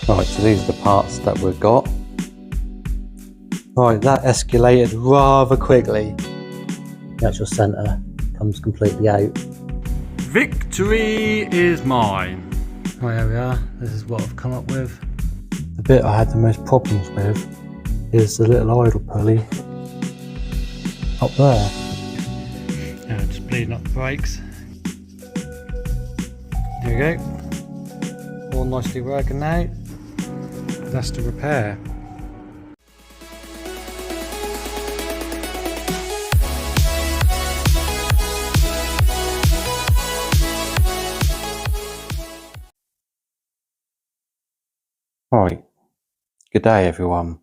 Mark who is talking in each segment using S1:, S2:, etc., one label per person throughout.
S1: Right, so these are the parts that we've got. Right, that escalated rather quickly. The actual centre comes completely out.
S2: Victory is mine.
S1: Right, here we are. This is what I've come up with. The bit I had the most problems with is the little idle pulley up there. Yeah, just bleeding up the brakes. There we go. All nicely working now. That's to repair. Right, good day everyone.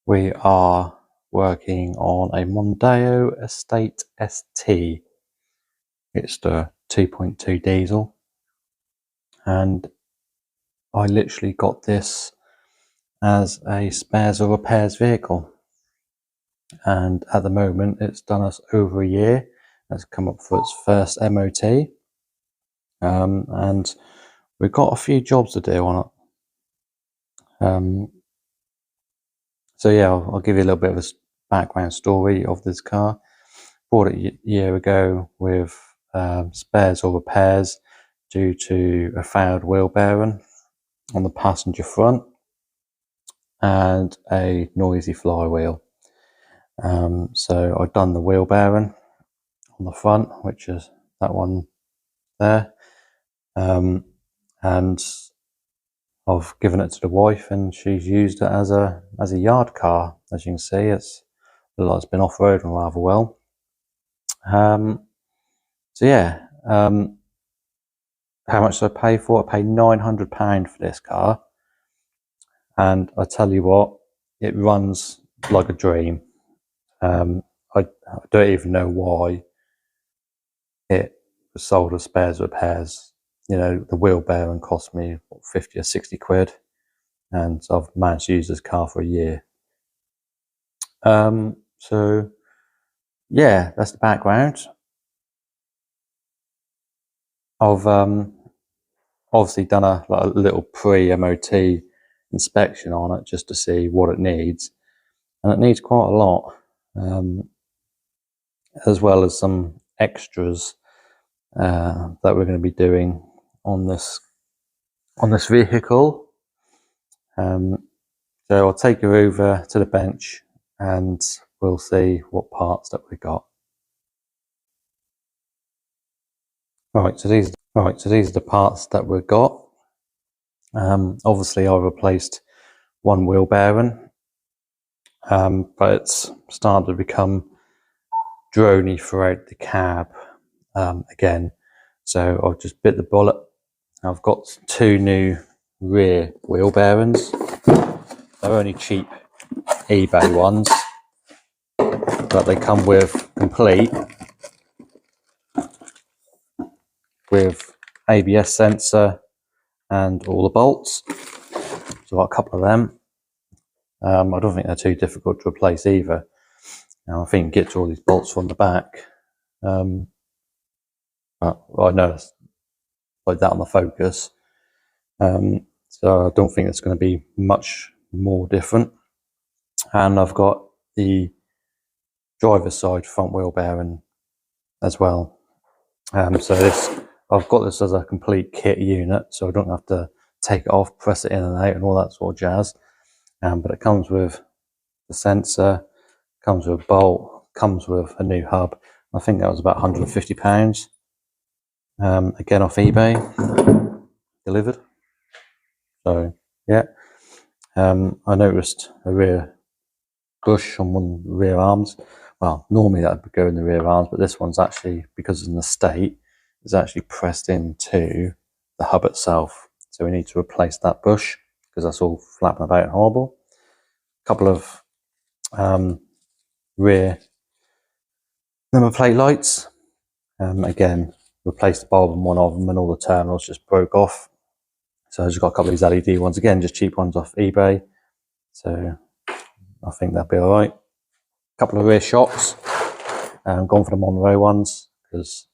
S1: We are working on a Mondeo Estate ST. It's the 2.2 diesel, and I literally got this as a spares or repairs vehicle, and at the moment it's done us over a year. It's come up for its first MOT, and we've got a few jobs to do on it. So yeah, I'll give you a little bit of a background story of this car. Bought it a year ago with spares or repairs due to a failed wheel bearing on the passenger front and a noisy flywheel. So I've done the wheel bearing on the front, which is that one there, and I've given it to the wife, and she's used it as a yard car. As you can see, it's been off-roading rather well. So yeah, how much did I pay for it? I paid £900 for this car, and I tell you what, it runs like a dream. I don't even know why it was sold as spares repairs. You know, the wheel bearing cost me 50 or 60 quid, and I've managed to use this car for a year. So yeah, that's the background. I've obviously done a little pre-MOT inspection on it just to see what it needs, and it needs quite a lot, as well as some extras that we're going to be doing on this vehicle. So I'll take you over to the bench and we'll see what parts that we got. Right, so these are the parts that we've got. Obviously I replaced one wheel bearing, but it's started to become droney throughout the cab again. So I've just bit the bullet. I've got two new rear wheel bearings. They're only cheap eBay ones, but they come with complete with ABS sensor and all the bolts. So I've got a couple of them. I don't think they're too difficult to replace either. Now I think you get to all these bolts from the back, but I noticed like that on the Focus, so I don't think it's going to be much more different. And I've got the driver's side front wheel bearing as well. So I've got this as a complete kit unit, so I don't have to take it off, press it in and out and all that sort of jazz. But it comes with the sensor, comes with a bolt, comes with a new hub. I think that was about £150. Again, off eBay, delivered. So yeah, I noticed a rear bush on one of the rear arms. Well, normally that would go in the rear arms, but this one's actually, because it's in the state, is actually pressed into the hub itself. So we need to replace that bush because that's all flapping about and horrible. A couple of rear number plate lights. Again, replaced the bulb in one of them and all the terminals just broke off. So I just got a couple of these LED ones, again, just cheap ones off eBay. So I think that'll be all right. A couple of rear shocks. Gone for the Monroe ones because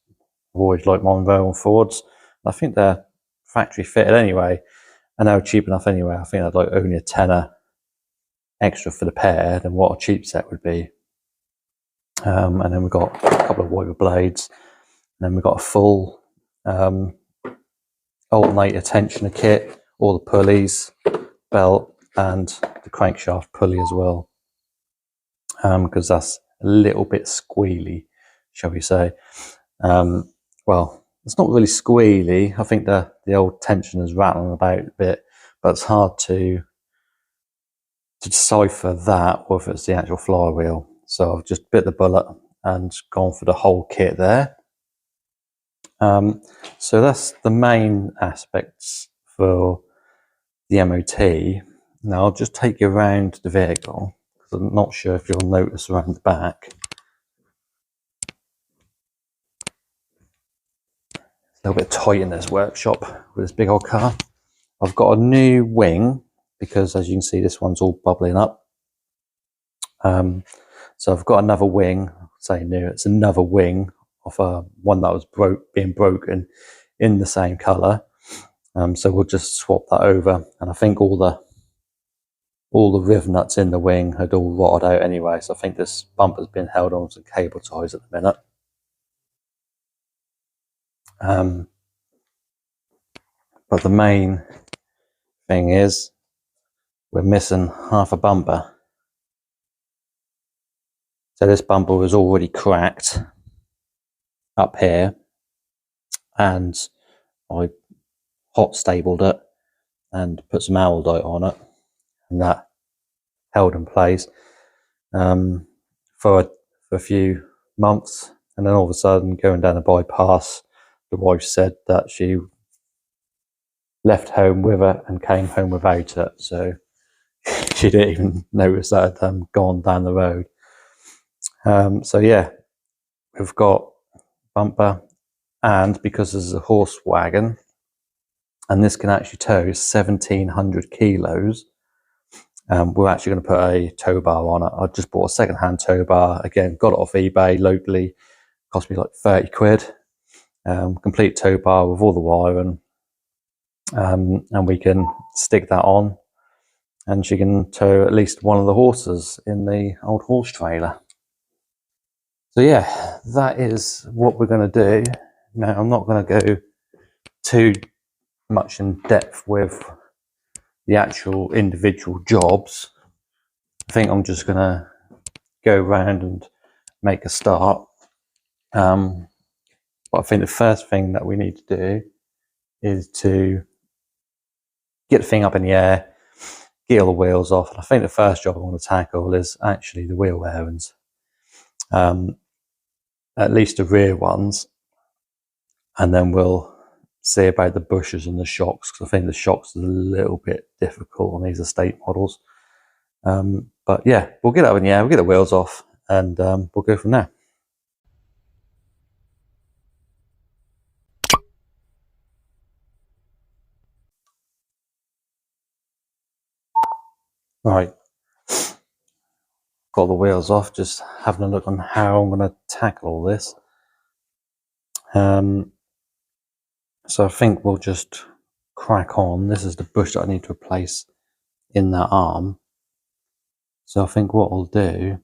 S1: I've always liked Monroe on Fords. I think they're factory fitted anyway. and they were cheap enough anyway. I think they're like only a tenner extra for the pair than what a cheap set would be. And then we've got a couple of wiper blades, and then we've got a full alternator tensioner kit, all the pulleys, belt, and the crankshaft pulley as well, because that's a little bit squealy, shall we say. Well, it's not really squealy. I think the old tensioner's rattling about a bit, but it's hard to decipher that or if it's the actual flywheel. So I've just bit the bullet and gone for the whole kit there. So that's the main aspects for the MOT. Now I'll just take you around the vehicle, because I'm not sure if you'll notice around the back. It's a little bit tight in this workshop with this big old car. I've got a new wing, because as you can see, this one's all bubbling up. So I've got another wing, say new, it's another wing of one that was being broken in the same colour. So we'll just swap that over, and I think all the riv nuts in the wing had all rotted out anyway, so I think this bumper's been held on some cable ties at the minute. But the main thing is we're missing half a bumper. So this bumper was already cracked up here, and I hot stabled it and put some Aldite on it, and that held in place for a few months. And then all of a sudden, going down a bypass, the wife said that she left home with it and came home without it, so she didn't even notice that it had gone down the road. So yeah, we've got bumper, and because this is a horse wagon and this can actually tow 1,700 kilos, we're actually going to put a tow bar on it. I just bought a second-hand tow bar, again, got it off eBay locally, cost me like 30 quid. Complete tow bar with all the wiring, and we can stick that on, and she can tow at least one of the horses in the old horse trailer. So yeah, that is what we're going to do. Now, I'm not going to go too much in depth with the actual individual jobs. I think I'm just going to go around and make a start. But I think the first thing that we need to do is to get the thing up in the air, get all the wheels off. And I think the first job I want to tackle is actually the wheel bearings, at least the rear ones, and then we'll see about the bushes and the shocks, because I think the shocks is a little bit difficult on these estate models. But yeah, we'll get up in the air, we'll get the wheels off, and we'll go from there. Right, got the wheels off, just having a look on how I'm going to tackle all this. So I think we'll just crack on. This is the bush that I need to replace in that arm. So I think what I'll do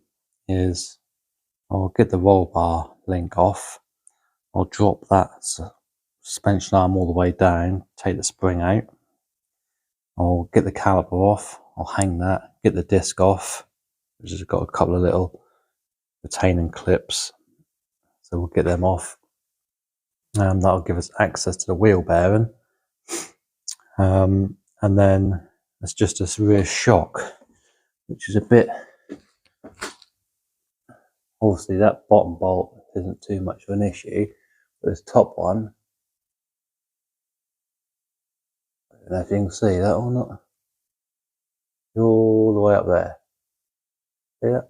S1: is I'll get the roll bar link off. I'll drop that suspension arm all the way down, take the spring out. I'll get the caliper off, I'll hang that, get the disc off, which has got a couple of little retaining clips. So we'll get them off. That'll give us access to the wheel bearing. And then it's just this rear shock, which is a bit, obviously that bottom bolt isn't too much of an issue, but this top one, I don't know if you can see that or not, all the way up there. See that?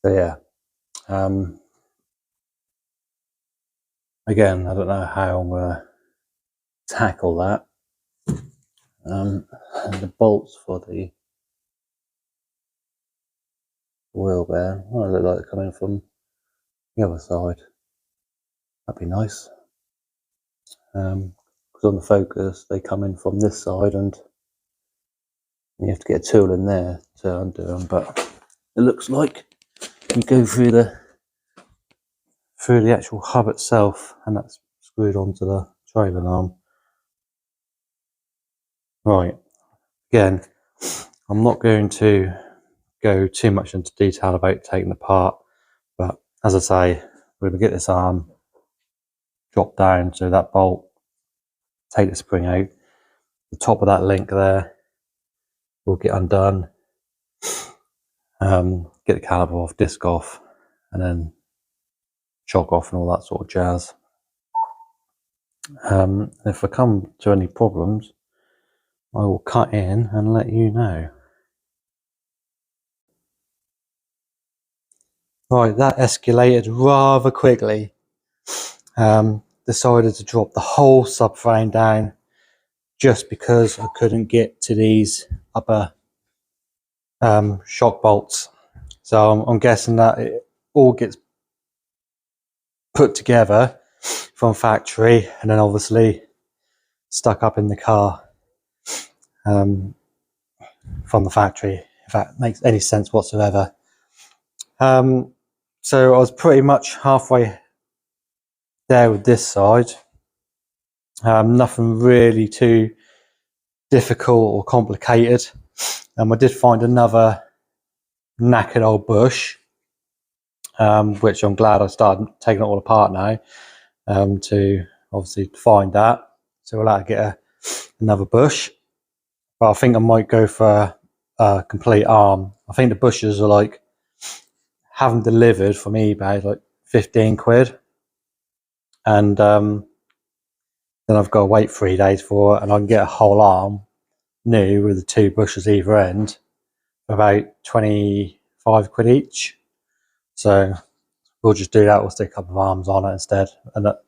S1: So yeah, again, I don't know how I'm going to tackle that. And the bolts for the wheel bearing, well, they look like they're coming from the other side. That'd be nice. Because because on the Focus they come in from this side and you have to get a tool in there to undo them. But it looks like you go through the actual hub itself, and that's screwed onto the trailing arm. Right, again, I'm not going to go too much into detail about taking it apart, but as I say, we're going to get this arm dropped down so that bolt, take the spring out, the top of that link there will get undone, get the caliper off, disc off, and then shock off and all that sort of jazz. If I come to any problems, I will cut in and let you know. Right, that escalated rather quickly. Decided to drop the whole subframe down just because I couldn't get to these upper shock bolts. So I'm guessing that it all gets put together from factory and then obviously stuck up in the car from the factory, if that makes any sense whatsoever. So I was pretty much halfway there with this side. Nothing really too difficult or complicated. I did find another knackered old bush, which I'm glad I started taking it all apart now, to obviously find that. So we'll have to get another bush. But I think I might go for a complete arm. I think the bushes are like, have them delivered from eBay, like 15 quid. And then I've got to wait 3 days for it, and I can get a whole arm new with the 2 bushes either end for about 25 quid each. So we'll just do that. We'll stick a couple of arms on it instead, and that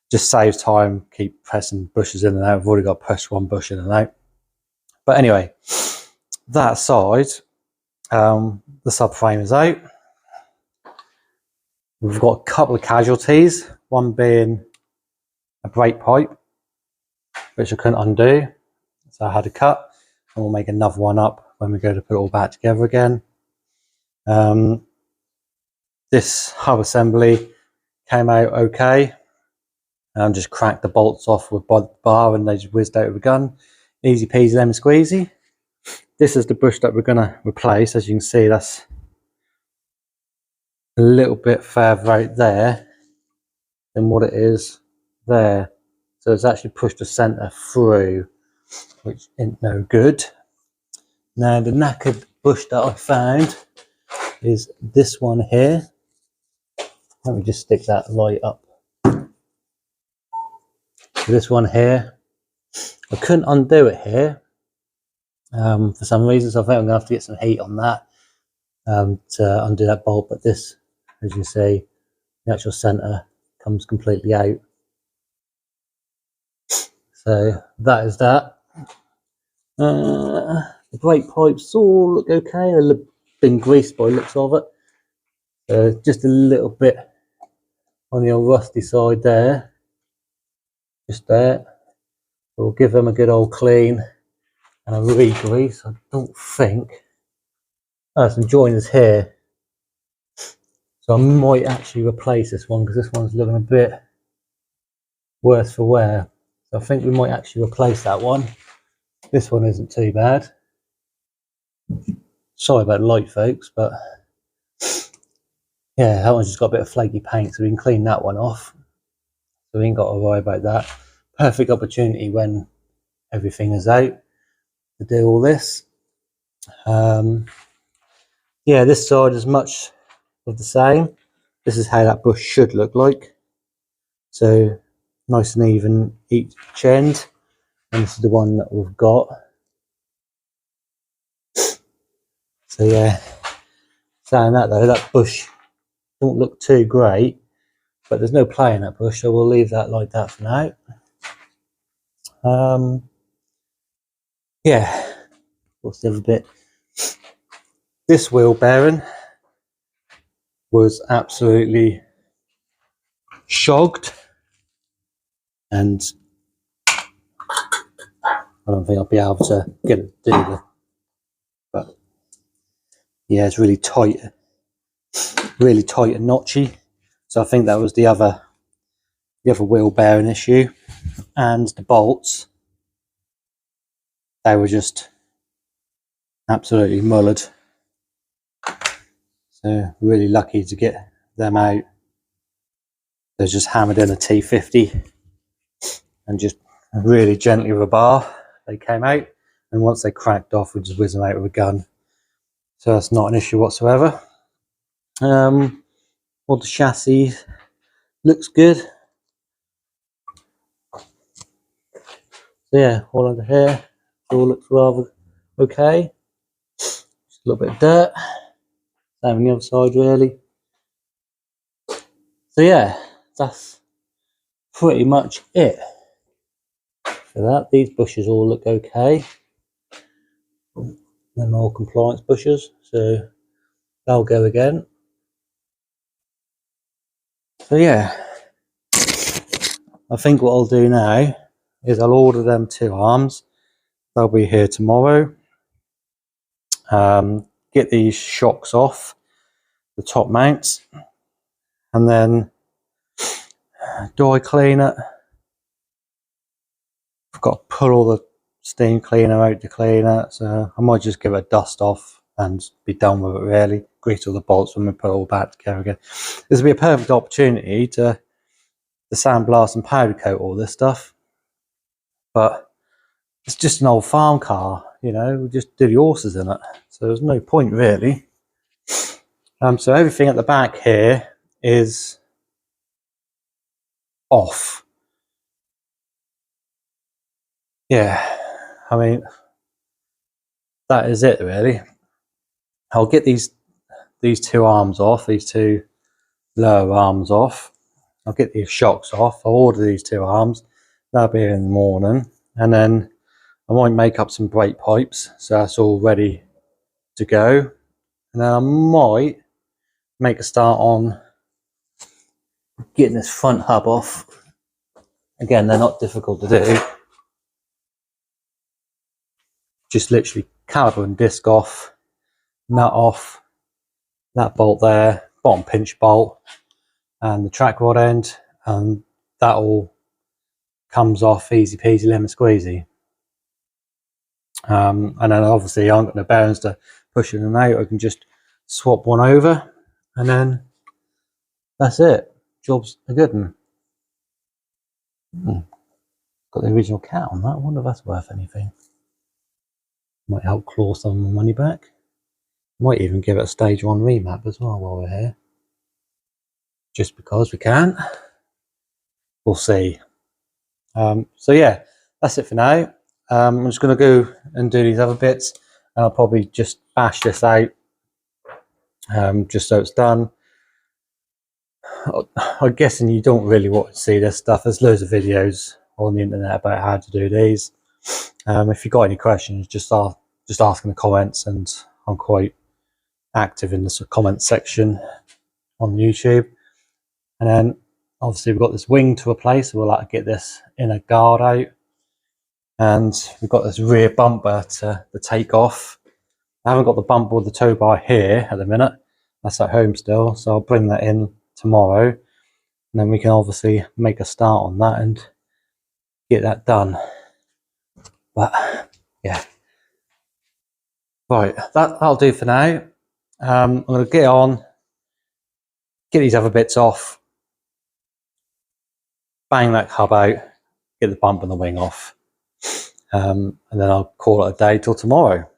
S1: just saves time. Keep pressing bushes in and out. I've already got to push one bush in and out. But anyway, that aside, the subframe is out. We've got a couple of casualties, one being a brake pipe, which I couldn't undo, so I had to cut, and we'll make another one up when we go to put it all back together again. This hub assembly came out okay. Just cracked the bolts off with the bar and they just whizzed out with a gun. Easy peasy lemon squeezy. This is the bush that we're going to replace. As you can see, that's a little bit further out there than what it is there. So it's actually pushed the centre through, which ain't no good. Now the knackered bush that I found is this one here. Let me just stick that light up. This one here, I couldn't undo it here for some reason, so I think I'm going to have to get some heat on that to undo that bolt. But this, as you see, the actual centre comes completely out. So that is that. The brake pipes all look okay. They've been greased by the looks of it. So just a little bit on the old rusty side there. Just there. We'll give them a good old clean and a re-grease. I don't think. Oh, some joiners here. So I might actually replace this one because this one's looking a bit worse for wear. So I think we might actually replace that one. This one isn't too bad. Sorry about the light, folks, but yeah, that one's just got a bit of flaky paint, so we can clean that one off. So we ain't got to worry about that. Perfect opportunity when everything is out to do all this. Yeah, this side is much of the same. This is how that bush should look like. So nice and even each end. And this is the one that we've got. So yeah, saying that though, that bush don't look too great, but there's no play in that bush, so we'll leave that like that for now. Yeah, what's the other bit? This wheel bearing was absolutely shogged, and don't think I'll be able to get it to do that. But yeah, it's really tight and notchy. So I think that was the other wheel bearing issue, and the bolts, they were just absolutely mullered. So really lucky to get them out. They're just hammered in a T50 and just really gently with a bar they came out, and once they cracked off we just whiz them out with a gun. So that's not an issue whatsoever. Well, the chassis looks good. So yeah, all under here, it all looks rather okay. Just a little bit of dirt. Same on the other side really. So yeah, that's pretty much it for that. These bushes all look okay. They're more compliance bushes, so they'll go again. So yeah, I think what I'll do now is I'll order them 2 arms. They'll be here tomorrow. Get these shocks off the top mounts, and then do I clean it? I've got to pull all the steam cleaner out to clean it, so I might just give it a dust off and be done with it really. Grease all the bolts when we put it all back together again. This will be a perfect opportunity to sandblast and powder coat all this stuff, but it's just an old farm car, you know, we just do the horses in it, so there's no point really. So everything at the back here is off. Yeah, I mean, that is it really. I'll get these 2 arms off, these 2 lower arms off. I'll get these shocks off. I'll order these 2 arms. That'll be in the morning, and then I might make up some brake pipes so that's all ready to go. And then I might make a start on getting this front hub off. Again, they're not difficult to do. Just literally caliper and disc off, nut off, that bolt there, bottom pinch bolt, and the track rod end, and that all comes off easy peasy lemon squeezy. And then obviously I haven't got the bearings to push in and out. I can just swap one over, and then that's it. Job's a good one. Got the original cat on that. I wonder if that's worth anything. Might help claw some of my money back. Might even give it a stage 1 remap as well while we're here, just because we can. We'll see. So yeah, that's it for now. I'm just going to go and do these other bits, and I'll probably just bash this out, just so it's done. I'm guessing you don't really want to see this stuff. There's loads of videos on the internet about how to do these. If you've got any questions, just ask in the comments, and I'm quite active in the comment section on YouTube. And then obviously we've got this wing to replace, so we'll have to get this inner guard out, and we've got this rear bumper to take off. I haven't got the bumper with the tow bar here at the minute, that's at home still, so I'll bring that in tomorrow, and then we can obviously make a start on that and get that done. But yeah, right, that'll do for now. I'm going to get these other bits off, bang that hub out, get the bump and the wing off, and then I'll call it a day till tomorrow.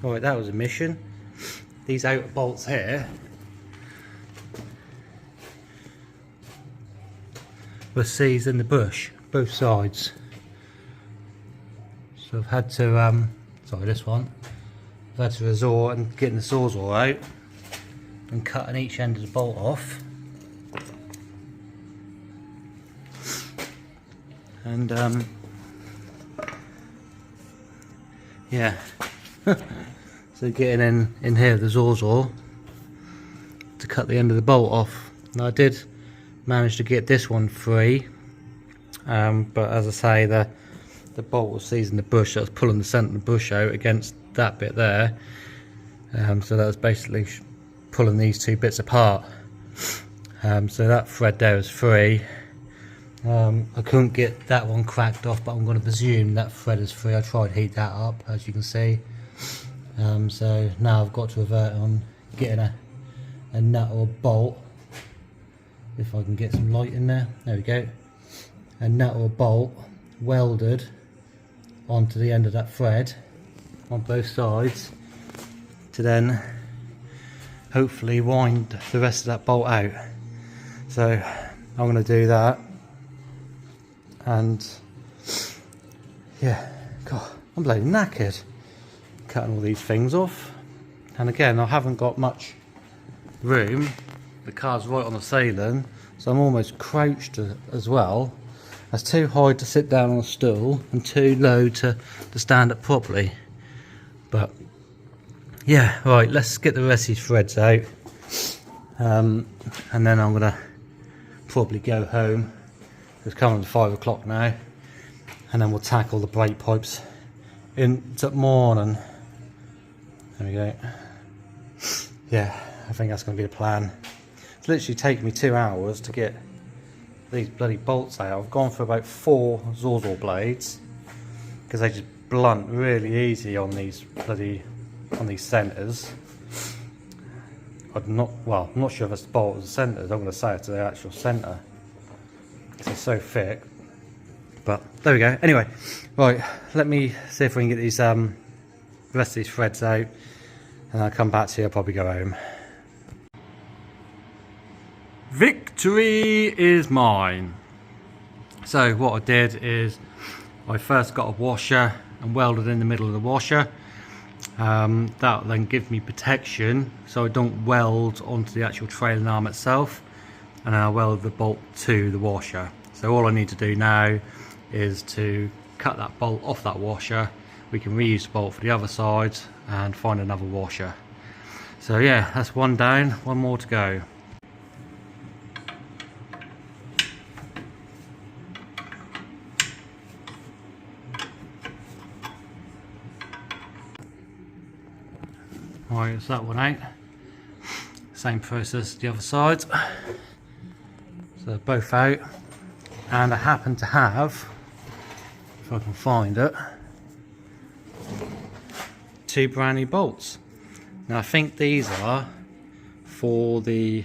S1: Right, that was a mission. These outer bolts here were seized in the bush, both sides. So I've had to, sorry, this one. I've had to resort and getting the sawzall out and cutting each end of the bolt off. And yeah. So getting in here the Sawzall to cut the end of the bolt off. Now I did manage to get this one free, but as I say, the bolt was seizing the bush, so I was pulling the centre of the bush out against that bit there. So that was basically pulling these two bits apart. So that thread there is free. I couldn't get that one cracked off, but I'm going to presume that thread is free. I tried to heat that up, as you can see. So now I've got to revert on getting a nut or a bolt, if I can get some light in there. There we go. A nut or a bolt welded onto the end of that thread on both sides to then hopefully wind the rest of that bolt out. So I'm going to do that, and yeah, God, I'm bloody knackered cutting all these things off. And again, I haven't got much room. The car's right on the ceiling, so I'm almost crouched as well. That's too high to sit down on a stool and too low to stand up properly. But yeah, right, let's get the rest of these threads out, and then I'm gonna probably go home. It's coming to 5 o'clock now, and then we'll tackle the brake pipes into morning. There we go. Yeah, I think that's going to be the plan. It's literally taken me 2 hours to get these bloody bolts out. I've gone for about 4 Sawzall blades because they just blunt really easy on these centres. I'm not sure if it's the bolt or the centres. I'm going to say it's the actual centre. It's so thick. But there we go. Anyway, right, let me see if we can get these the rest of these threads out, and I'll come back to you. I'll probably go home.
S2: Victory is mine.
S1: So what I did is I first got a washer and welded in the middle of the washer. That then gives me protection so I don't weld onto the actual trailing arm itself, and then I weld the bolt to the washer. So all I need to do now is to cut that bolt off that washer. We can reuse the bolt for the other side and find another washer. So yeah, that's one down, one more to go. Right, it's that one out. Same process the other side. So both out, and I happen to have, if I can find it, 2 brand new bolts. Now I think these are for the,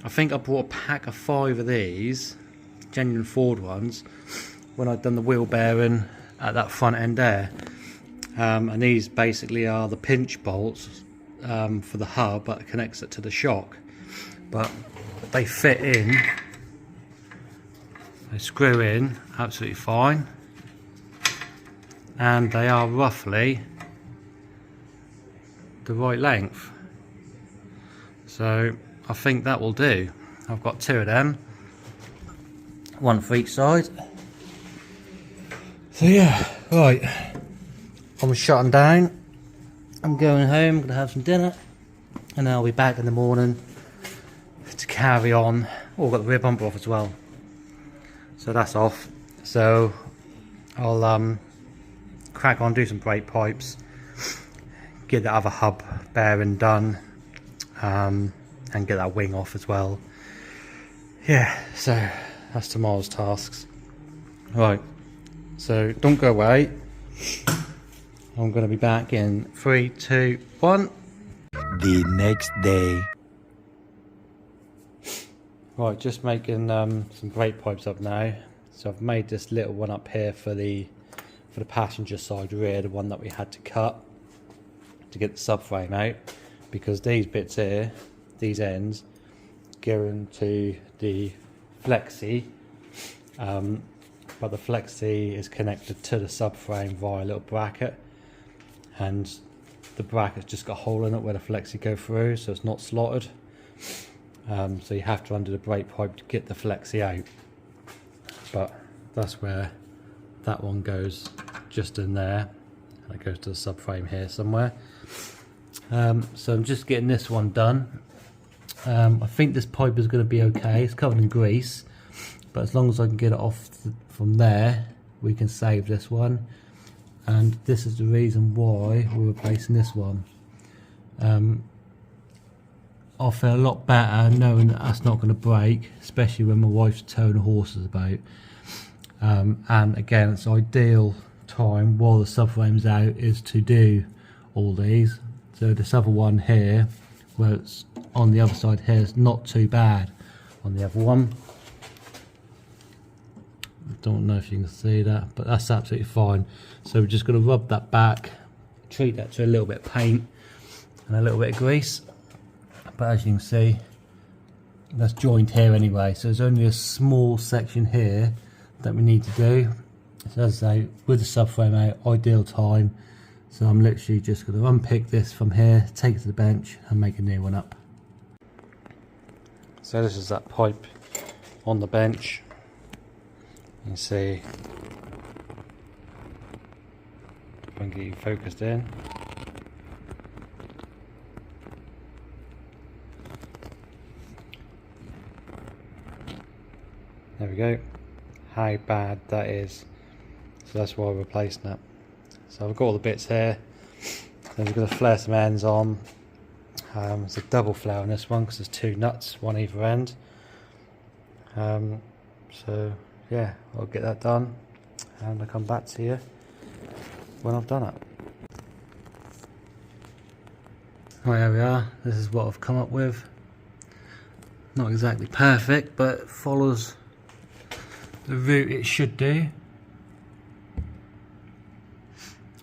S1: I think I bought a pack of 5 of these, genuine Ford ones, when I'd done the wheel bearing at that front end there. And these basically are the pinch bolts for the hub that connects it to the shock. But they fit in, they screw in absolutely fine, and they are roughly the right length. So I think that will do. I've got 2 of them, 1 for each side. So yeah, right. I'm shutting down. I'm going home, gonna have some dinner, and then I'll be back in the morning to carry on. Oh, I've got the rear bumper off as well, so that's off. So I'll crack on, do some brake pipes, get the other hub bearing done, and get that wing off as well. Yeah, so that's tomorrow's tasks. Right, so don't go away. I'm going to be back in 3, 2, 1.
S3: The next day.
S1: Right, just making some brake pipes up now. So I've made this little one up here for the passenger side rear, the one that we had to cut to get the subframe out, because these bits here, these ends, go into the flexi, but the flexi is connected to the subframe via a little bracket, and the bracket's just got a hole in it where the flexi go through, so it's not slotted. So you have to undo the brake pipe to get the flexi out, but that's where that one goes just in there, and it goes to the subframe here somewhere. So I'm just getting this one done. I think this pipe is going to be okay. It's covered in grease, but as long as I can get it off from there, we can save this one. And this is the reason why we're replacing this one. I feel a lot better knowing that that's not going to break, especially when my wife's towing the horses about. And again, it's ideal time while the subframe's out is to do all these. So this other one here, where it's on the other side here, is not too bad on the other one. I don't know if you can see that, but that's absolutely fine. So we're just going to rub that back, treat that to a little bit of paint and a little bit of grease. But as you can see, that's joined here anyway, so there's only a small section here that we need to do. So as I say, with the subframe out, ideal time. So I'm literally just going to unpick this from here, take it to the bench and make a new one up. So this is that pipe on the bench. You can see, if I can get you focused in. There we go. How bad that is. So that's why we're replacing it. So I've got all the bits here. Then we're going to flare some ends on. It's a double flare on this one because there's two nuts, one either end. So yeah, I'll get that done and I'll come back to you when I've done it. Right, there we are. This is what I've come up with. Not exactly perfect, but it follows the route it should do.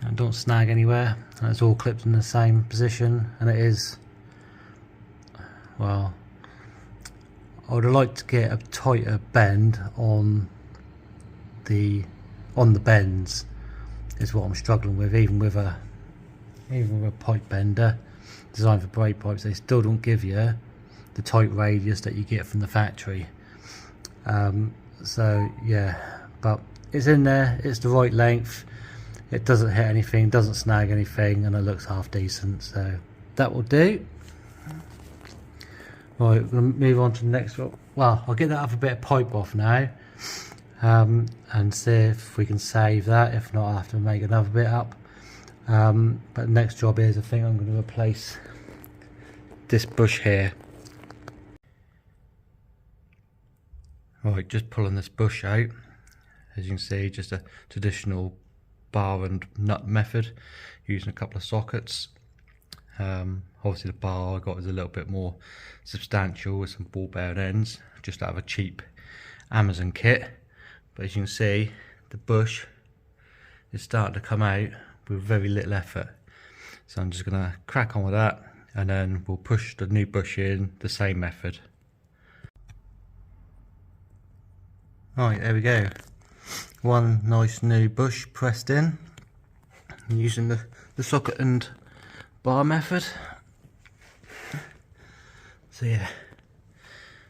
S1: And don't snag anywhere. And it's all clipped in the same position, and it is, well, I would have liked to get a tighter bend on the bends is what I'm struggling with, even with a pipe bender designed for brake pipes. They still don't give you the tight radius that you get from the factory. So yeah, but it's in there, it's the right length, it doesn't hit anything, doesn't snag anything, and it looks half decent, so that will do. Right, we're going to move on to the next one. Well, I'll get that other bit of pipe off now, and see if we can save that. If not, I'll have to make another bit up. But the next job is, I think I'm going to replace this bush here. Right, just pulling this bush out. As you can see, just a traditional bar and nut method, using a couple of sockets. Obviously the bar I got is a little bit more substantial with some ball bearing ends, just out of a cheap Amazon kit. But as you can see, the bush is starting to come out with very little effort. So I'm just going to crack on with that, and then we'll push the new bush in the same method. Right, there we go. One nice new bush pressed in using the socket and bar method. So yeah,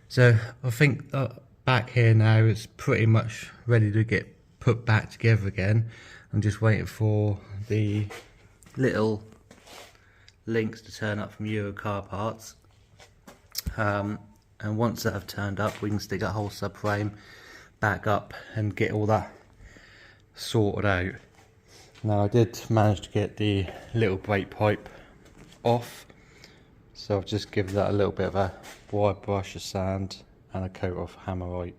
S1: so I think back here now it's pretty much ready to get put back together again. I'm just waiting for the little links to turn up from Euro Car Parts, and once that have turned up, we can stick that whole subframe back up and get all that sorted out. Now I did manage to get the little brake pipe off, so I've just given that a little bit of a wide brush of sand and a coat of hammerite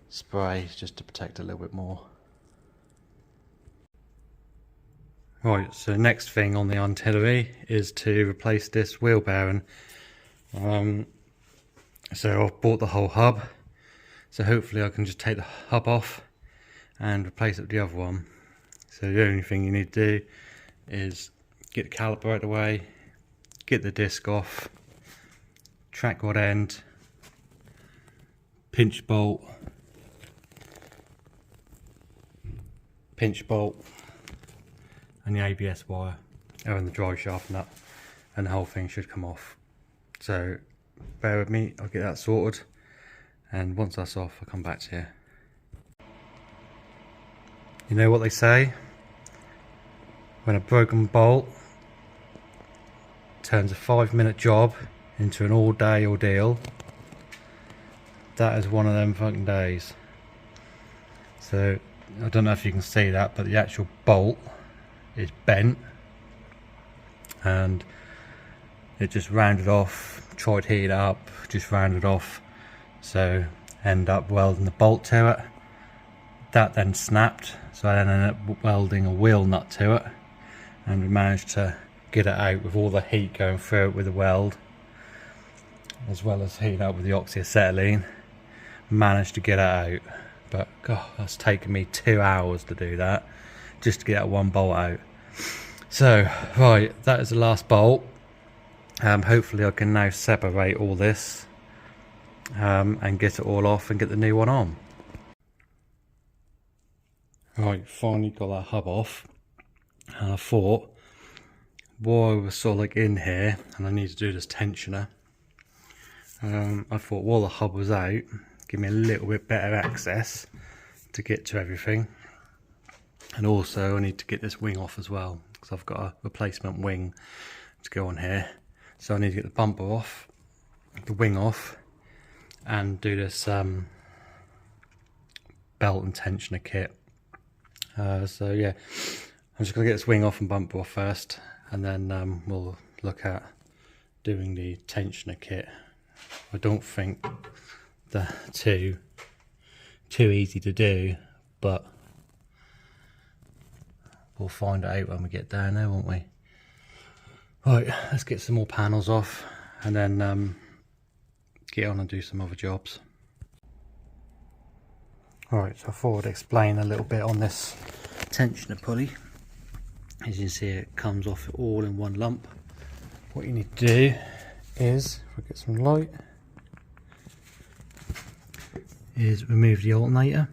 S1: spray just to protect it a little bit more. Right, so next thing on the itinerary is to replace this wheel bearing. So I've bought the whole hub, so hopefully I can just take the hub off and replace it with the other one. So the only thing you need to do is get the caliper out of the way, get the disc off, track rod end, pinch bolt, and the ABS wire, and the drive shaft nut, and the whole thing should come off. So bear with me, I'll get that sorted, and once that's off I'll come back to you. You know what they say? When a broken bolt turns a 5-minute job into an all-day ordeal, that is one of them fucking days. So I don't know if you can see that, but the actual bolt is bent and it just rounded off. Tried to heat it up, just rounded off, so end up welding the bolt to it. That then snapped, so I then ended up welding a wheel nut to it, and we managed to get it out with all the heat going through it with the weld, as well as heating up with the oxyacetylene. Managed to get it out, but God, that's taken me 2 hours to do that, just to get that one bolt out. So right, that is the last bolt. Hopefully I can now separate all this and get it all off and get the new one on. Right, finally got that hub off, and I thought, while I was sort of like in here and I need to do this tensioner, I thought while the hub was out, give me a little bit better access to get to everything. And also I need to get this wing off as well, because I've got a replacement wing to go on here. So I need to get the bumper off, the wing off, and do this belt and tensioner kit. So yeah, I'm just going to get this wing off and bumper off first, and then we'll look at doing the tensioner kit. I don't think they're too easy to do, but we'll find it out when we get down there, won't we? Right, let's get some more panels off and then get on and do some other jobs. Right, so I thought I'd explain a little bit on this tensioner pulley. As you can see, it comes off all in one lump. What you need to do is, if we get some light, is remove the alternator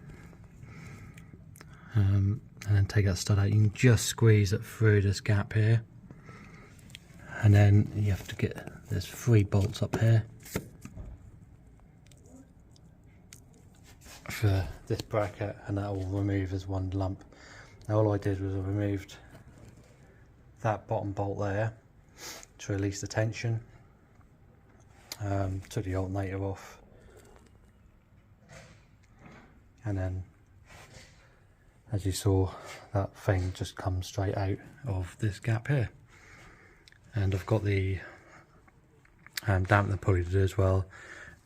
S1: and then take that stud out. You can just squeeze it through this gap here, and then you have to get, there's 3 bolts up here for this bracket, and that will remove as one lump. Now all I did was I removed that bottom bolt there to release the tension, took the alternator off, and then as you saw, that thing just comes straight out of this gap here. And I've got the dampener pulley to do as well,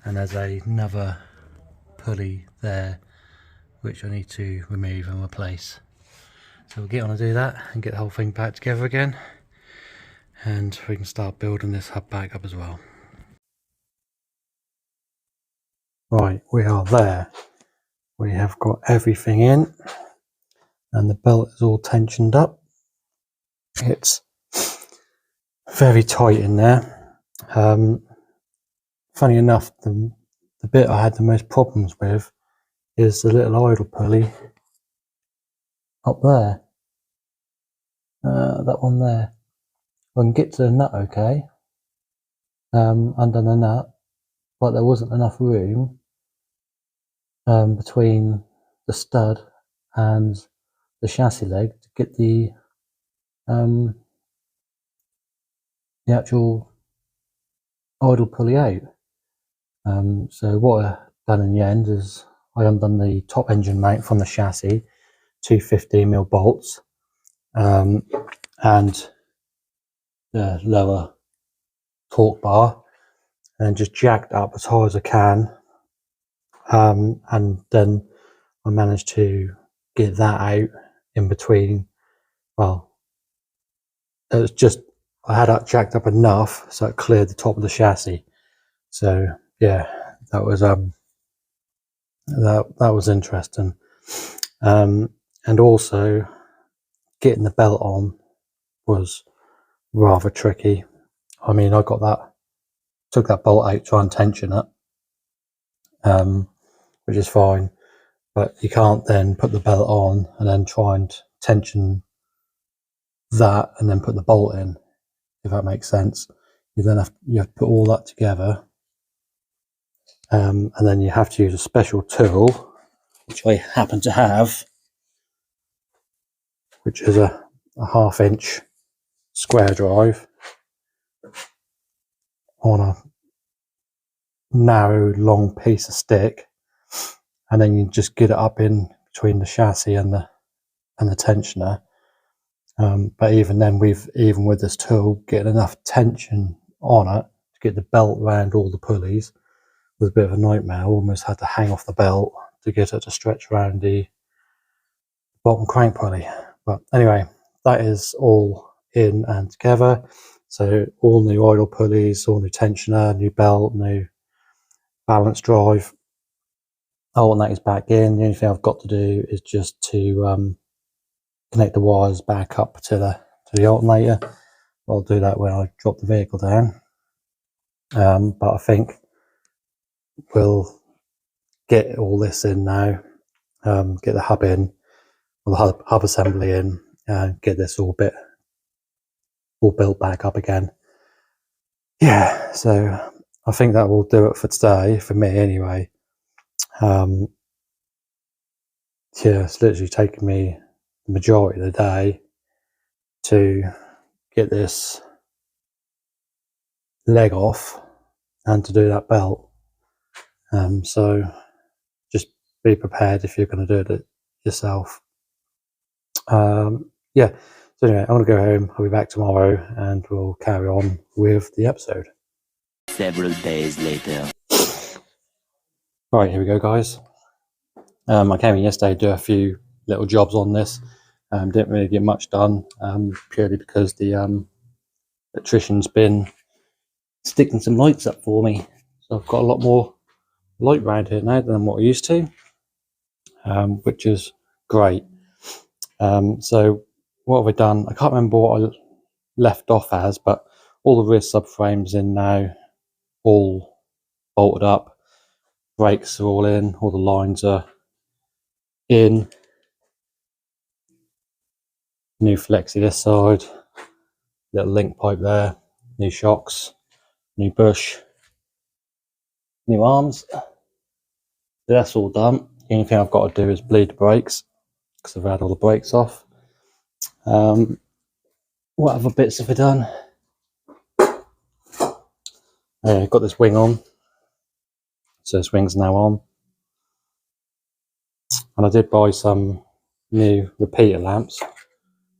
S1: and there's another pulley there which I need to remove and replace. So we'll get on and do that and get the whole thing back together again, and we can start building this hub back up as well. Right, we are there. We have got everything in and the belt is all tensioned up. It's very tight in there. Funny enough, the bit I had the most problems with is the little idle pulley up there. That one there. I can get to the nut okay, under the nut, but there wasn't enough room between the stud and the chassis leg to get the actual idle pulley out. So what I've done in the end is I undone the top engine mount from the chassis, 2 15mm bolts, and the lower torque bar, and just jacked up as high as I can, and then I managed to get that out in between. Well, it was just, I had it jacked up enough so it cleared the top of the chassis. So yeah, that was that was interesting, and also getting the belt on was rather tricky. I mean, I took that bolt out, try and tension it, which is fine, but you can't then put the belt on and then try and tension that and then put the bolt in, if that makes sense. You have to put all that together, and then you have to use a special tool, which I happen to have, which is a 1/2 inch square drive on a narrow long piece of stick, and then you just get it up in between the chassis and the tensioner. But even then, even with this tool, getting enough tension on it to get the belt around all the pulleys was a bit of a nightmare. I almost had to hang off the belt to get it to stretch around the bottom crank pulley. But anyway, that is all in and together. So all new idle pulleys, all new tensioner, new belt, new balance drive. All that is back in. The only thing I've got to do is just to connect the wires back up to the alternator. I'll do that when I drop the vehicle down. But I think we'll get all this in now, get the hub in, or the hub assembly in, and get this all built back up again. Yeah, so I think that will do it for today, for me anyway. Yeah, it's literally taken me the majority of the day to get this leg off and to do that belt. So just be prepared if you're going to do it yourself. Yeah, so anyway, I'm going to go home. I'll be back tomorrow and we'll carry on with the episode.
S3: Several days later.
S1: Right, here we go, guys. I came in yesterday to do a few little jobs on this. Didn't really get much done, purely because the electrician's been sticking some lights up for me. So I've got a lot more light around here now than what I used to, which is great. So what have I done? I can't remember what I left off as, but all the rear subframes in now, all bolted up. Brakes are all in, all the lines are in. New flexi this side, little link pipe there, new shocks, new bush, new arms. That's all done. The only thing I've got to do is bleed the brakes, because I've had all the brakes off. What other bits have I done? I've got this wing on, so this wing's now on. And I did buy some new repeater lamps,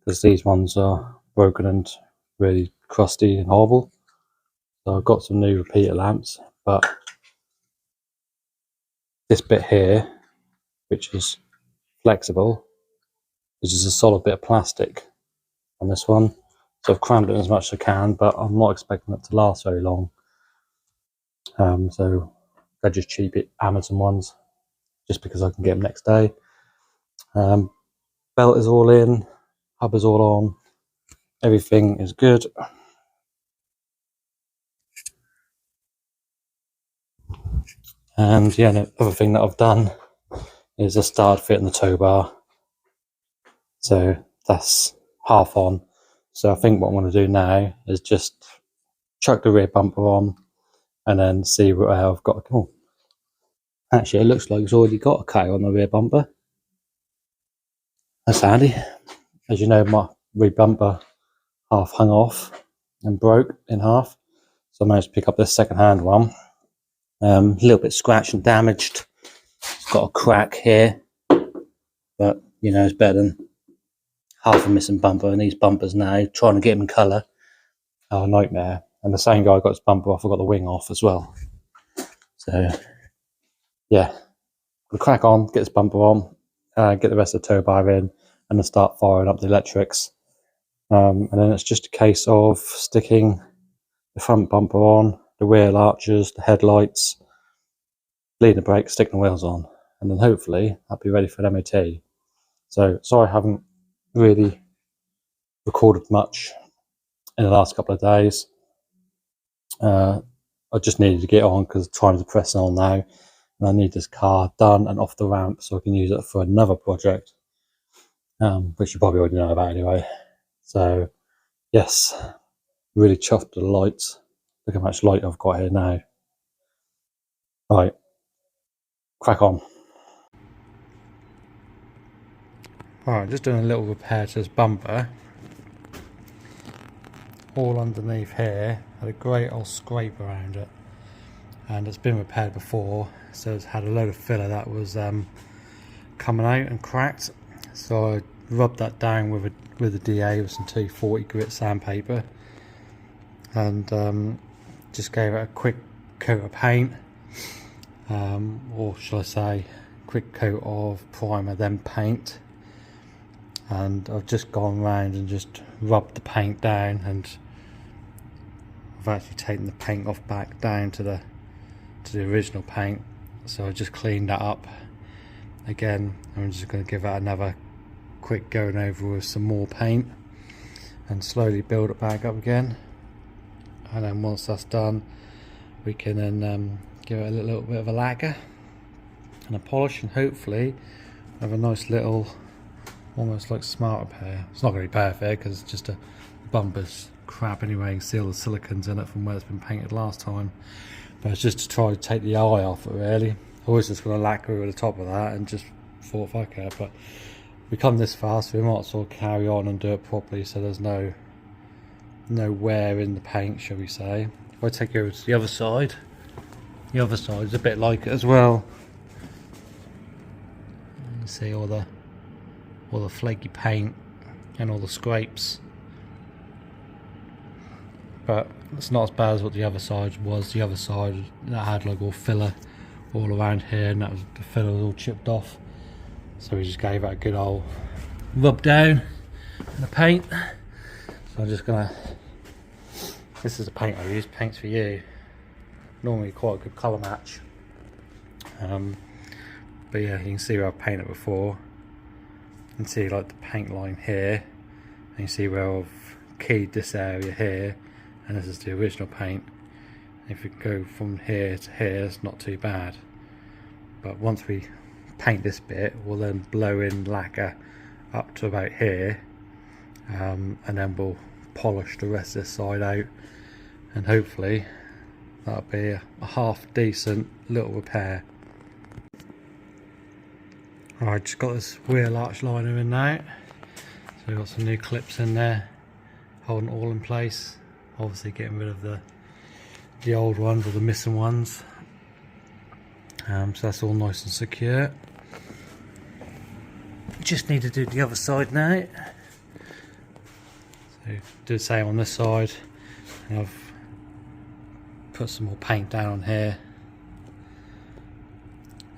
S1: because these ones are broken and really crusty and horrible. So I've got some new repeater lamps, but this bit here, which is flexible, is just a solid bit of plastic on this one. So I've crammed it as much as I can, but I'm not expecting it to last very long. So they're just cheap Amazon ones, just because I can get them next day. Belt is all in, hub is all on, everything is good. And yeah, the other thing that I've done is I started fitting the tow bar. So that's half on. So I think what I'm going to do now is just chuck the rear bumper on and then see what I've got. Oh, actually, it looks like it's already got a cut on the rear bumper. That's handy. As you know, my rear bumper half hung off and broke in half. So I managed to pick up this second-hand one. A little bit scratched and damaged. It's got a crack here, but you know, it's better than half a missing bumper. And these bumpers now, trying to get them in colour, are a nightmare. And the same guy got his bumper off, I got the wing off as well. So yeah, we'll crack on, get this bumper on, get the rest of the tow bar in, and then start firing up the electrics. And then it's just a case of sticking the front bumper on, the rear arches, the headlights, bleeding the brakes, sticking the wheels on, and then hopefully I'll be ready for an MOT. So sorry I haven't really recorded much in the last couple of days. I just needed to get on because time's pressing on now, and I need this car done and off the ramp so I can use it for another project, which you probably already know about anyway. So yes, really chuffed with the lights. Look how much light I've got here now. Right, crack on. Alright, just doing a little repair to this bumper. All underneath here had a great old scrape around it, and it's been repaired before, so it's had a load of filler that was coming out and cracked. So I rubbed that down with a DA with some 240 grit sandpaper, and just gave it a quick coat of paint, or shall I say quick coat of primer then paint. And I've just gone around and just rubbed the paint down, and I've actually taken the paint off back down to the original paint. So I just cleaned that up again. I'm just going to give that another quick going over with some more paint and slowly build it back up again. And then once that's done, we can then give it a little bit of a lacquer and a polish, and hopefully have a nice little, almost like smart repair. It's not going to be perfect because it's just a bumper's crap anyway. You can see all the silicons in it from where it's been painted last time, but it's just to try to take the eye off it really. I was just going to lacquer over the top of that and just thought fuck it, but we come this far, so we might as well carry on and do it properly so there's no wear in the paint, shall we say. If I take you over to the other side is a bit like it as well. You can see all the flaky paint and all the scrapes, but it's not as bad as what the other side was. The other side that had like all filler all around here, and the filler was all chipped off, so we just gave it a good old rub down in the paint. So I'm just gonna, this is the paint I use, Paints for You, normally quite a good colour match, but yeah, you can see where I've painted before. You can see like the paint line here, and you see where I've keyed this area here, and this is the original paint. If we go from here to here, it's not too bad, but once we paint this bit, we'll then blow in lacquer up to about here, and then we'll polish the rest of this side out, and hopefully that'll be a half decent little repair. Alright, just got this wheel arch liner in now, so we've got some new clips in there holding it all in place, obviously getting rid of the old ones or the missing ones, so that's all nice and secure. Just need to do the other side now, so do the same on this side, and I've put some more paint down on here.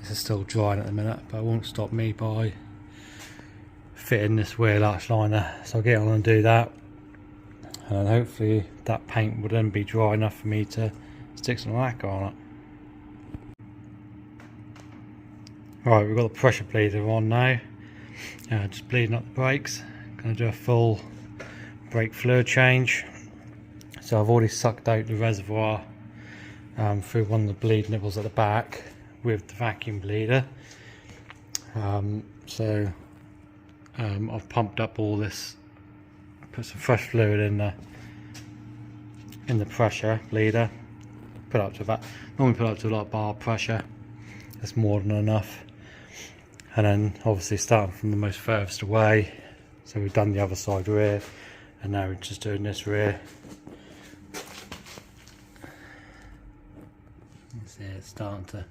S1: This is still drying at the minute, but it won't stop me by fitting this wheel arch liner, so I'll get on and do that, and hopefully that paint will then be dry enough for me to stick some lacquer on it. Right, we've got the pressure bleeder on now, just bleeding up the brakes. Going to do a full brake fluid change. So I've already sucked out the reservoir through one of the bleed nipples at the back with the vacuum bleeder. So I've pumped up all this, put some fresh fluid in the pressure bleeder, put up to about, normally put up to like bar pressure. That's more than enough. And then obviously starting from the most furthest away, so we've done the other side rear, and now we're just doing this rear. You see it's starting to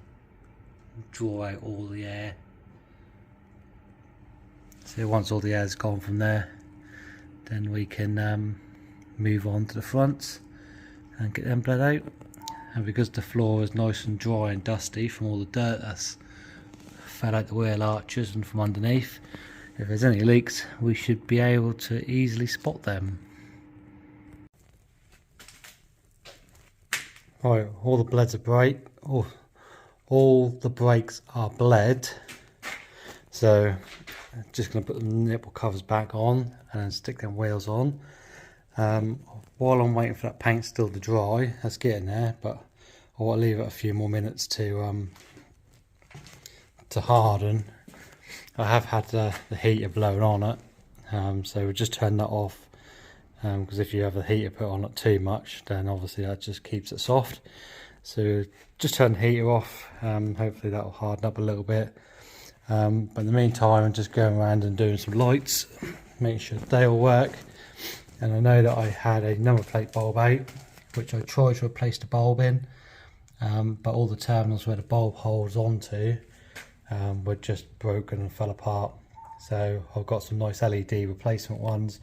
S1: draw out all the air. So once all the air's gone from there, then we can move on to the fronts and get them bled out. And because the floor is nice and dry and dusty from all the dirt that's fell out the wheel arches and from underneath, if there's any leaks we should be able to easily spot them. Right, all the bleds are bright, all the brakes are bled, so I'm just going to put the nipple covers back on and then stick them wheels on. While I'm waiting for that paint still to dry, that's getting there, but I want to leave it a few more minutes to harden. I have had the heater blown on it, so we'll just turn that off, because if you have the heater put on it too much, then obviously that just keeps it soft. So just turn the heater off, hopefully that will harden up a little bit, But in the meantime, I'm just going around and doing some lights, making sure they all work. And I know that I had a number plate bulb out, which I tried to replace the bulb in, but all the terminals where the bulb holds onto were just broken and fell apart. So I've got some nice LED replacement ones,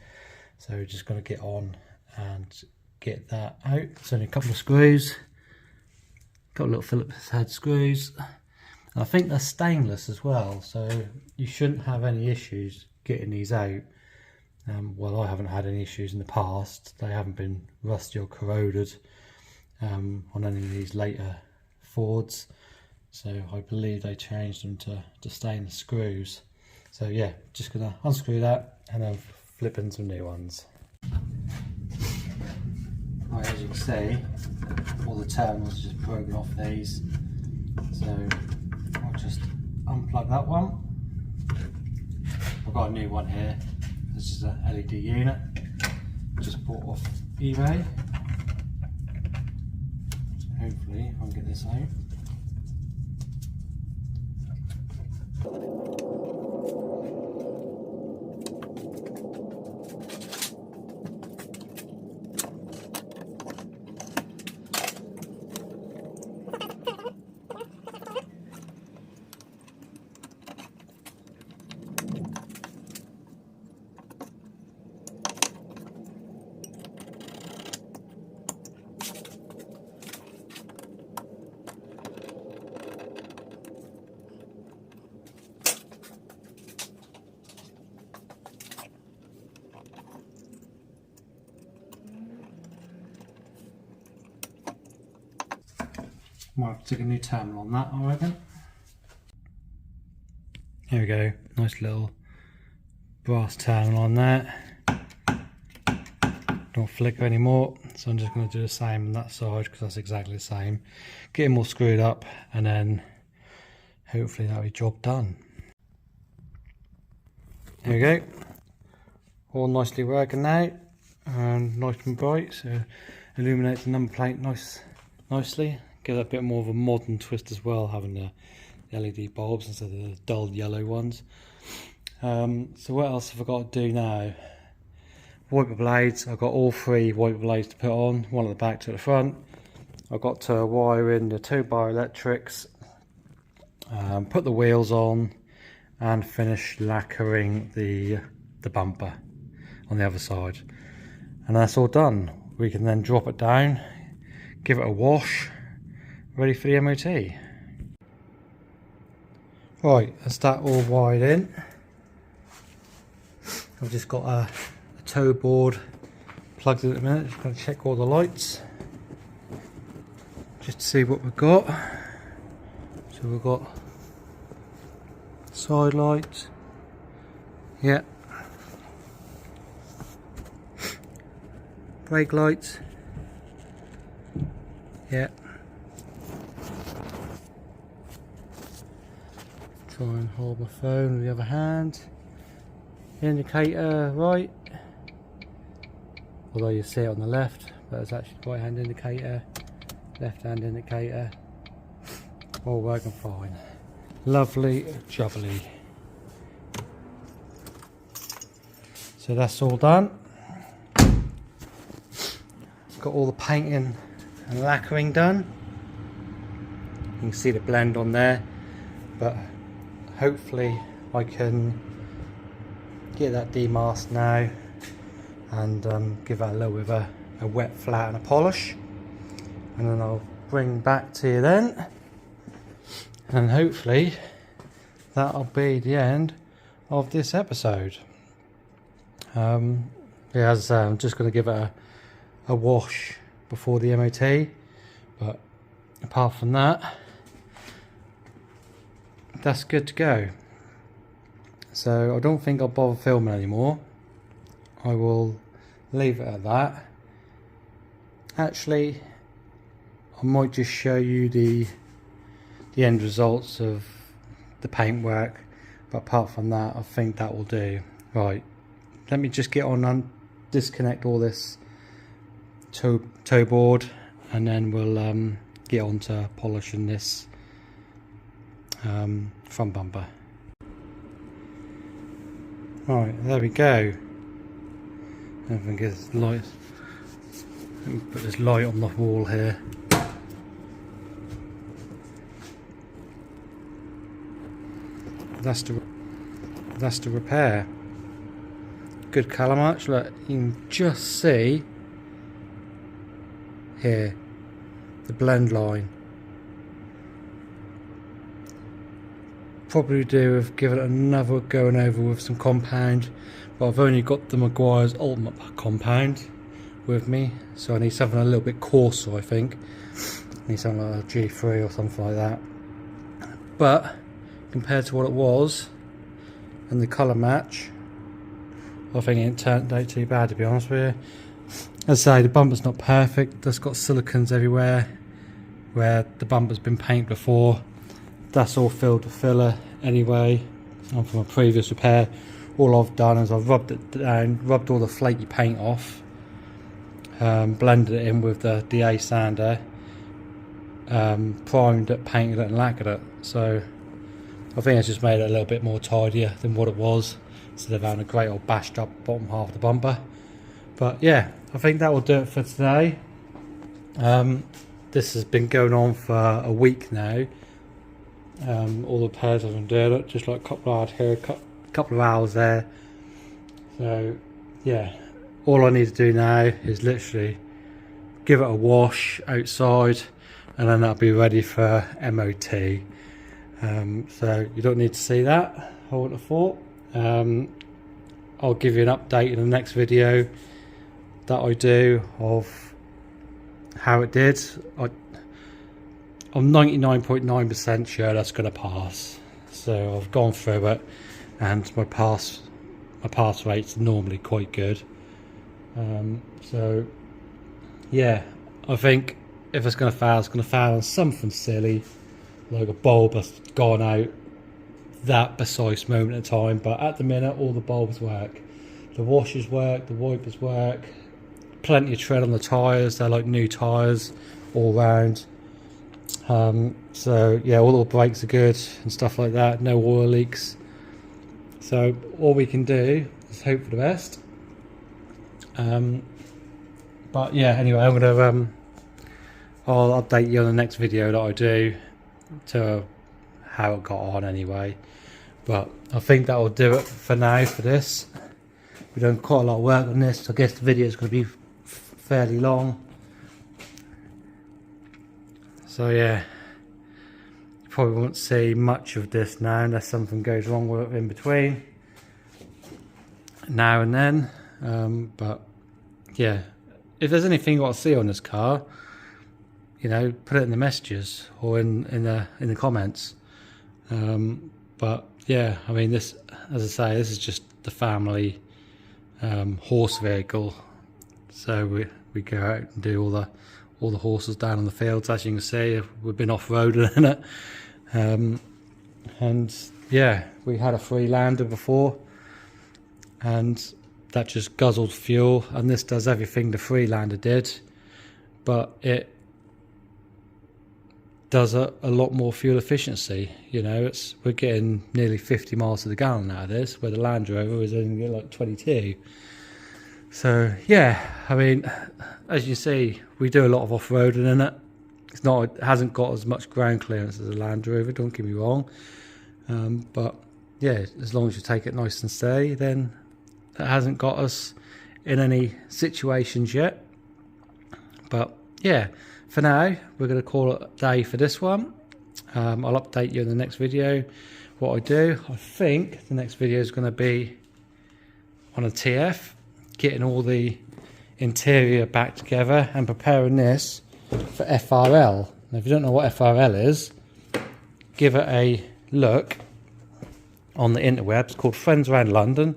S1: so we're just going to get on and get that out. It's only a couple of screws, a couple of little Phillips head screws, and I think they're stainless as well, so you shouldn't have any issues getting these out. Well, I haven't had any issues in the past. They haven't been rusty or corroded on any of these later Fords, so I believe they changed them to stainless screws. So yeah, just gonna unscrew that and then flip in some new ones. Right, as you can see, all the terminals are just broken off these, so I'll just unplug that one. I've got a new one here. This is a LED unit, just bought off eBay. So hopefully I can get this out. Might have to take a new terminal on that, I reckon. There we go, nice little brass terminal on there. Don't flicker anymore, so I'm just going to do the same on that side because that's exactly the same. Get them all screwed up and then hopefully that'll be job done. There we go, all nicely working now and nice and bright, so illuminates the number plate nicely. Give it a bit more of a modern twist as well, having the LED bulbs instead of the dull yellow ones. So what else have I got to do now? Wiper blades. I've got all three wiper blades to put on, one at the back, two at the front. I've got to wire in the 2-bar electrics, put the wheels on and finish lacquering the bumper on the other side. And that's all done. We can then drop it down, give it a wash, ready for the MOT. Right, that's that all wired in. I've just got a tow board plugged in at the minute. Just going to check all the lights just to see what we've got. So we've got side lights, yeah, brake lights, yeah. Try and hold my phone with the other hand. Indicator right, although you see it on the left, but it's actually right hand indicator, left hand indicator, all working fine. Lovely jubbly. So that's all done. Got all the painting and lacquering done. You can see the blend on there, but hopefully I can get that demasked now and give that a little bit of a wet flat and a polish, and then I'll bring back to you then, and hopefully that'll be the end of this episode. Yeah, as I say, I'm just going to give it a wash before the MOT, but apart from that, that's good to go. So I don't think I'll bother filming anymore. I will leave it at that. Actually, I might just show you the end results of the paintwork, but apart from that, I think that will do. Right, let me just get on and disconnect all this tow board, and then we'll get on to polishing this front bumper. Right, there we go. Everything gets light. Let me put this light on the wall here. That's the repair. Good colour match. Look, you can just see here the blend line. Probably do have given it another going over with some compound, but I've only got the Maguire's Ultimate compound with me, so I need something a little bit coarser. I think I need something like a G3 or something like that. But compared to what it was and the colour match, I think it didn't turn out too bad, to be honest with you. As I say, the bumper's not perfect. It's got silicons everywhere where the bumper's been painted before. That's all filled with filler anyway, and from a previous repair. All I've done is I've rubbed it down, rubbed all the flaky paint off, blended it in with the DA sander, primed it, painted it and lacquered it. So I think it's just made it a little bit more tidier than what it was, instead of having a great old bashed up bottom half of the bumper. But yeah, I think that will do it for today. This has been going on for a week now. All the repairs I've been doing, just like a couple of hours here, a couple of hours there. So yeah, all I need to do now is literally give it a wash outside, and then that'll be ready for MOT. So you don't need to see that, I wouldn't have thought. I'll give you an update in the next video that I do of how it did. I'm 99.9% sure that's going to pass. So I've gone through it, and my pass rate's normally quite good. So yeah, I think if it's going to fail on something silly, like a bulb has gone out that precise moment in time. But at the minute, all the bulbs work, the washers work, the wipers work, plenty of tread on the tyres. They're like new tyres all round. So yeah, all the brakes are good and stuff like that, no oil leaks. So all we can do is hope for the best. But yeah, anyway, I'm gonna I'll update you on the next video that I do to how it got on anyway. But I think that will do it for now for this. We've done quite a lot of work on this, so I guess the video is going to be fairly long. So yeah, you probably won't see much of this now unless something goes wrong with it in between now and then. But yeah, if there's anything you want to see on this car, you know, put it in the messages or in the comments. But yeah, I mean, this, as I say, this is just the family horse vehicle. So we go out and do all the horses down on the fields. As you can see, we've been off-roading in it. And yeah, we had a Freelander before, and that just guzzled fuel, and this does everything the Freelander did, but it does a lot more fuel efficiency. You know, we're getting nearly 50 miles to the gallon out of this, where the Land Rover is only getting like 22. So yeah, I mean, as you see, we do a lot of off-roading in it. It hasn't got as much ground clearance as a Land Rover, don't get me wrong. But yeah, as long as you take it nice and steady, then it hasn't got us in any situations yet. But yeah, for now, we're going to call it a day for this one. I'll update you in the next video what I do. I think the next video is going to be on a TF, getting all the interior back together and preparing this for FRL. Now, if you don't know what FRL is, give it a look on the interwebs. It's called Friends Around London.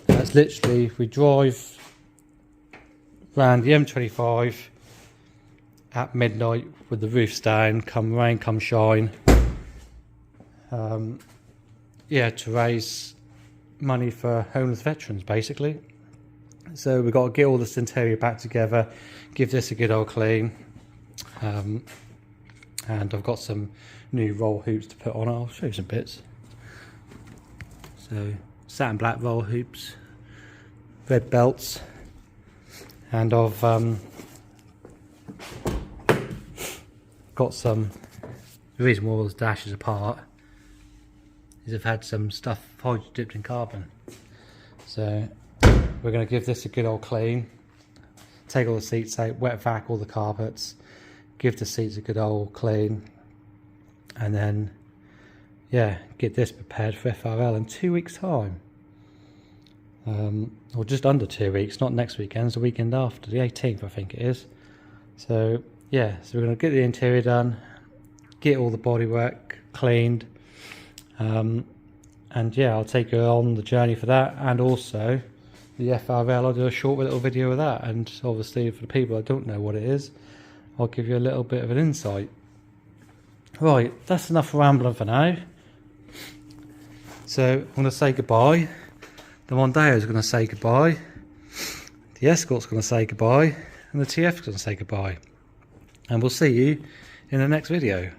S1: That's literally, we drive around the M25 at midnight with the roofs down, come rain, come shine. Yeah, to raise money for homeless veterans, basically. So we've got to get all this interior back together, give this a good old clean. And I've got some new roll hoops to put on it. I'll show you some bits. So satin black roll hoops, red belts, and I've got some. The reason why all those dashes apart is I've had some stuff hydro dipped in carbon. So we're going to give this a good old clean, take all the seats out, wet vac all the carpets, give the seats a good old clean, and then yeah, get this prepared for FRL in 2 weeks time. Or just under 2 weeks, not next weekend, it's the weekend after, the 18th I think it is. So yeah, so we're going to get the interior done, get all the bodywork cleaned, and yeah, I'll take you on the journey for that, and also the FRL, I'll do a short little video of that, and obviously for the people that don't know what it is, I'll give you a little bit of an insight. Right, that's enough rambling for now. So I'm going to say goodbye. The Mondeo is going to say goodbye. The Escort's going to say goodbye. And the TF is going to say goodbye. And we'll see you in the next video.